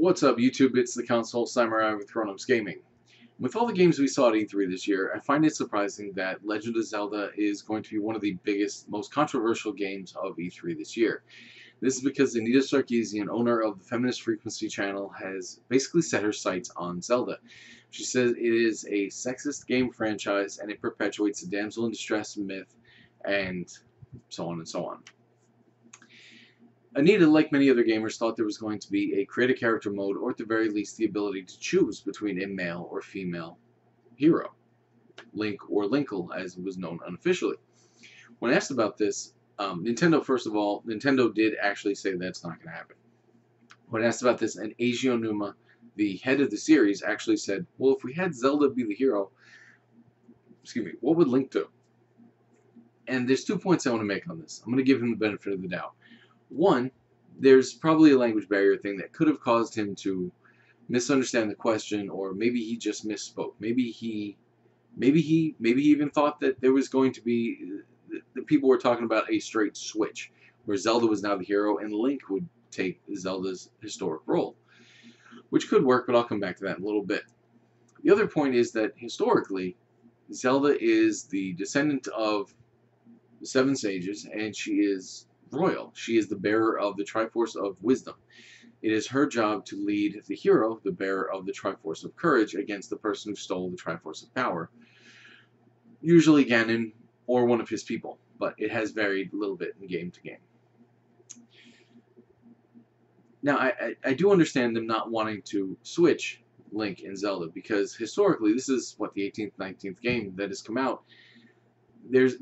What's up, YouTube? It's the Console Samurai with Chronos Gaming. With all the games we saw at E3 this year, I find it surprising that Legend of Zelda is going to be one of the biggest, most controversial games of E3 this year. This is because Anita Sarkeesian, owner of the Feminist Frequency channel, has basically set her sights on Zelda. She says it is a sexist game franchise and it perpetuates the damsel in distress myth, and so on and so on. Anita, like many other gamers, thought there was going to be a create a character mode, or at the very least the ability to choose between a male or female hero, Link or Linkle as it was known unofficially. When asked about this, Nintendo, first of all, Nintendo did actually say that's not going to happen. When asked about this, and Eiji Onuma, the head of the series, actually said, well, if we had Zelda be the hero, what would Link do? And there's 2 points I want to make on this. I'm going to give him the benefit of the doubt. One, there's probably a language barrier thing that could have caused him to misunderstand the question, or maybe he just misspoke. Maybe he even thought that there was going to be, that people were talking about a straight switch, where Zelda was now the hero and Link would take Zelda's historic role, which could work, but I'll come back to that in a little bit. The other point is that historically, Zelda is the descendant of the Seven Sages, and she is royal. She is the bearer of the Triforce of Wisdom. It is her job to lead the hero, the bearer of the Triforce of Courage, against the person who stole the Triforce of Power. Usually Ganon or one of his people, but it has varied a little bit in game to game. Now, I do understand them not wanting to switch Link and Zelda, because historically, this is, what, the 18th, 19th game that has come out. There's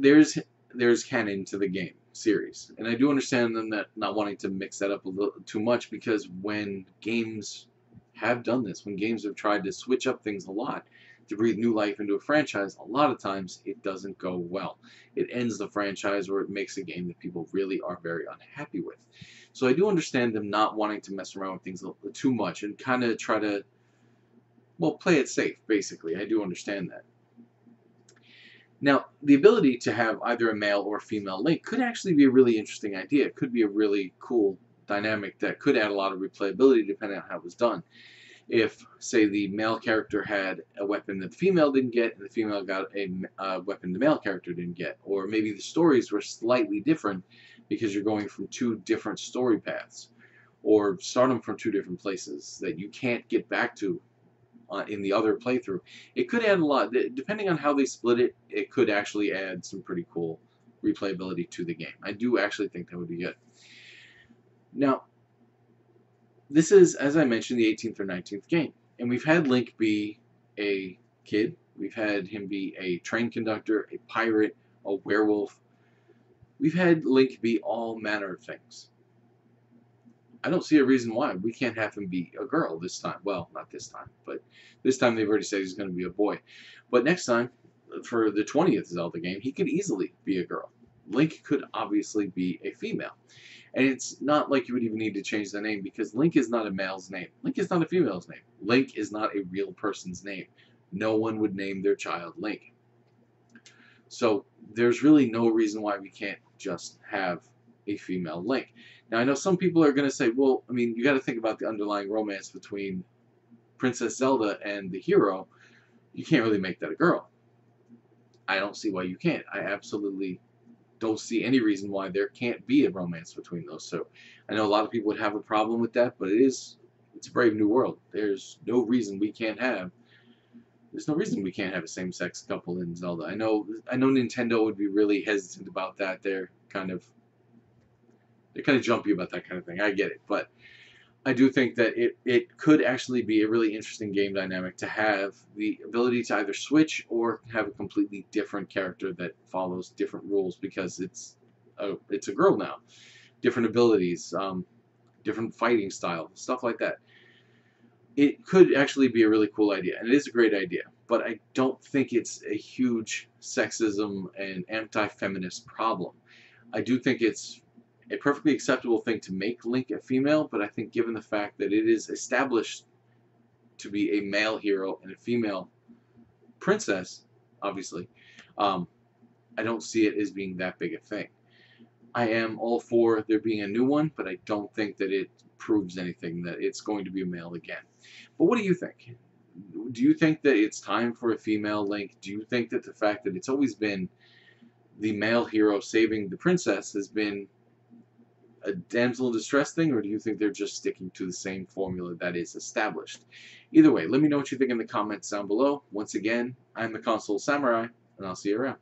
canon to the game series, and I do understand them not wanting to mix that up a little too much, because when games have done this, when games have tried to switch up things a lot to breathe new life into a franchise, a lot of times it doesn't go well. It ends the franchise, or it makes a game that people really are very unhappy with. So I do understand them not wanting to mess around with things too much and kind of try to, well, play it safe, basically. I do understand that. Now, the ability to have either a male or a female Link could actually be a really interesting idea. It could be a really cool dynamic that could add a lot of replayability depending on how it was done. If, say, the male character had a weapon that the female didn't get, and the female got a weapon the male character didn't get. Or maybe the stories were slightly different because you're going from 2 different story paths. Or start them from 2 different places that you can't get back to in the other playthrough. It could add a lot. Depending on how they split it, it could actually add some pretty cool replayability to the game. I do actually think that would be good. Now, this is, as I mentioned, the 18th or 19th game. And we've had Link be a kid. We've had him be a train conductor, a pirate, a werewolf. We've had Link be all manner of things. I don't see a reason why we can't have him be a girl this time. Well, not this time, but this time they've already said he's going to be a boy. But next time, for the 20th Zelda game, he could easily be a girl. Link could obviously be a female. And it's not like you would even need to change the name, because Link is not a male's name. Link is not a female's name. Link is not a real person's name. No one would name their child Link. So there's really no reason why we can't just have a female Link. Now, I know some people are going to say, well, I mean, you got to think about the underlying romance between Princess Zelda and the hero. You can't really make that a girl. I don't see why you can't. I absolutely don't see any reason why there can't be a romance between those two. I know a lot of people would have a problem with that, but it's a brave new world. There's no reason we can't have a same-sex couple in Zelda. I know Nintendo would be really hesitant about that. They're kind of jumpy about that kind of thing. I get it, but I do think that it could actually be a really interesting game dynamic to have the ability to either switch or have a completely different character that follows different rules, because it's a girl now. Different abilities, different fighting style, stuff like that. It could actually be a really cool idea, and it is a great idea, but I don't think it's a huge sexism and anti-feminist problem. I do think it's a perfectly acceptable thing to make Link a female, but I think given the fact that it is established to be a male hero and a female princess, obviously, I don't see it as being that big a thing. I am all for there being a new one, but I don't think that it proves anything that it's going to be a male again. But what do you think? Do you think that it's time for a female Link? Do you think that the fact that it's always been the male hero saving the princess has been a damsel in distress thing, or do you think they're just sticking to the same formula that is established? Either way, let me know what you think in the comments down below. Once again, I'm the Console Samurai, and I'll see you around.